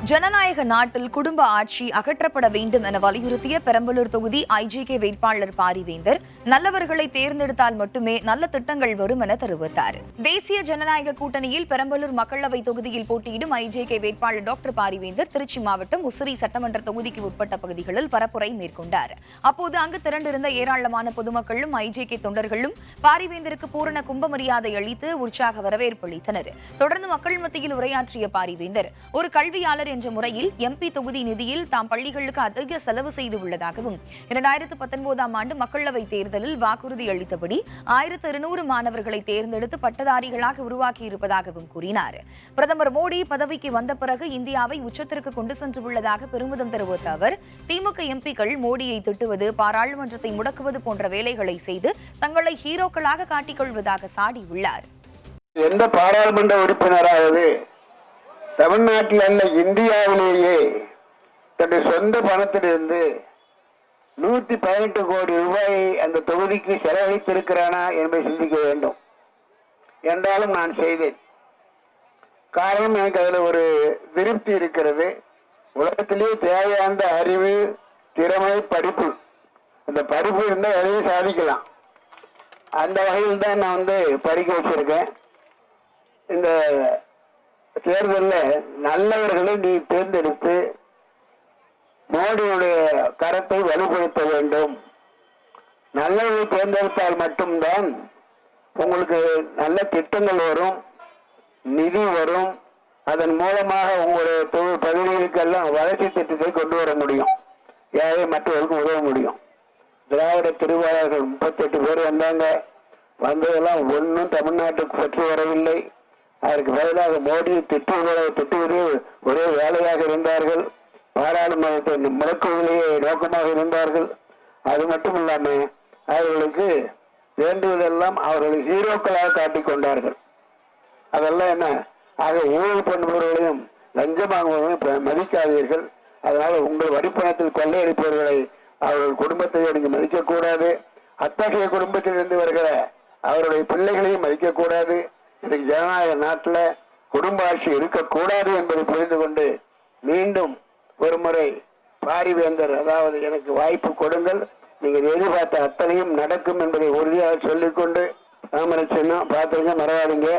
ஜனநாயக நாட்டில் குடும்ப ஆட்சி அகற்றப்பட வேண்டும் என வலியுறுத்திய பெரம்பலூர் தொகுதி ஐஜேகே வேட்பாளர் பாரிவேந்தர் நல்லவர்களை தேர்ந்தெடுத்தால் மட்டுமே நல்ல திட்டங்கள் வரும் என தெரிவித்தார். தேசிய ஜனநாயக கூட்டணியில் பெரம்பலூர் மக்களவை தொகுதியில் போட்டியிடும் ஐஜேகே வேட்பாளர் டாக்டர் பாரிவேந்தர் திருச்சி மாவட்டம் உசிரி சட்டமன்ற தொகுதிக்கு உட்பட்ட பகுதிகளில் பரப்புரை மேற்கொண்டார். அப்போது அங்கு திரண்டிருந்த ஏராளமான பொதுமக்களும் ஐஜேகே தொண்டர்களும் பாரிவேந்தருக்கு பூரண கும்ப மரியாதை அளித்து உற்சாக வரவேற்பு அளித்தனர். தொடர்ந்து மக்கள் மத்தியில் உரையாற்றிய பாரிவேந்தர் ஒரு கல்வியாளர் என்ற முறையில் எம்பி தொகுதி நிதியில் தாம் பள்ளிகளுக்கு அதிக செலவு செய்துள்ளதாகவும் 2019ஆம் ஆண்டு மக்களவை தேர்தலில் வாக்குறுதி அளித்தபடி 1200 மாணவர்களை தேர்ந்தெடுத்து பட்டதாரிகளாக உருவாக்கியிருப்பதாகவும் கூறினார். பிரதமர் மோடி பதவிக்கு வந்த பிறகு இந்தியாவை உச்சத்திற்கு கொண்டு சென்றுள்ளதாக பெருமிதம் தெரிவித்த அவர் திமுக எம்பிக்கள் மோடியை திட்டுவது, பாராளுமன்றத்தை முடக்குவது போன்ற வேலைகளை செய்து தங்களை ஹீரோக்களாக காட்டிக்கொள்வதாக சாடியுள்ளார். எந்த பாராளுமன்ற உறுப்பினராவது தமிழ்நாட்டில் அல்ல இந்தியாவிலேயே தன்னுடைய சொந்த பணத்திலிருந்து 118 கோடி ரூபாயை அந்த தொகுதிக்கு செலவழித்திருக்கிறானா என்பதை சிந்திக்க வேண்டும். என்றாலும் நான் செய்தேன். காரணம், எனக்கு அதில் ஒரு திருப்தி இருக்கிறது. உலகத்திலேயே தேவையான அறிவு, திறமை, படிப்பு, அந்த படிப்பு இருந்தால் எதையும் சாதிக்கலாம். அந்த வகையில் தான் நான் படிக்க வச்சிருக்கேன். இந்த தேர்தலில் நல்லவர்களை நீ தேர்ந்தெடுத்து மோடியுடைய கரத்தை வலுப்படுத்த வேண்டும். நல்லவர்களை தேர்ந்தெடுத்தால் மட்டும்தான் உங்களுக்கு நல்ல திட்டங்கள் வரும், நிதி வரும். அதன் மூலமாக உங்களுடைய பகுதிகளுக்கெல்லாம் வளர்ச்சி திட்டத்தை கொண்டு வர முடியும். யாரே மற்றவர்களுக்கு உதவ முடியும். திராவிட திருவாளர்கள் 38 பேர் வந்தாங்க. வந்ததெல்லாம் ஒன்றும் தமிழ்நாட்டுக்கு பற்றி வரவில்லை. அதற்கு பதிலாக மோடியை திட்டுவதே ஒரே வேலையாக இருந்தார்கள். பாராளுமன்றத்தை முடக்குவதிலேயே நோக்கமாக இருந்தார்கள். அது மட்டும் இல்லாமல் அவர்களுக்கு வேண்டுவதெல்லாம் அவர்கள் ஹீரோக்களாக காட்டிக் கொண்டார்கள். அதெல்லாம் என்ன ஆக, ஊழல் பண்ணுபவர்களையும் லஞ்சம் வாங்குபவர்களையும் மதிக்காதீர்கள். அதனால உங்கள் வரிப்பணத்தில் கொள்ளையடிப்பவர்களை அவர்கள் குடும்பத்தை நீங்கள் மதிக்கக்கூடாது. அத்தகைய குடும்பத்தில் இருந்து வருகிற அவருடைய பிள்ளைகளையும் மதிக்கக்கூடாது. இன்னைக்கு ஜனநாயக நாட்டில் குடும்ப ஆட்சி இருக்கக்கூடாது என்பதை புரிந்து கொண்டு மீண்டும் ஒரு முறை பாரிவேந்தர், அதாவது எனக்கு வாய்ப்பு கொடுங்கள், நீங்கள் எதிர்பார்த்த அத்தனையும் நடக்கும் என்பதை உறுதியாக சொல்லிக்கொண்டு தாமரை சின்னம் பார்த்துருங்க, மறவாதீங்க.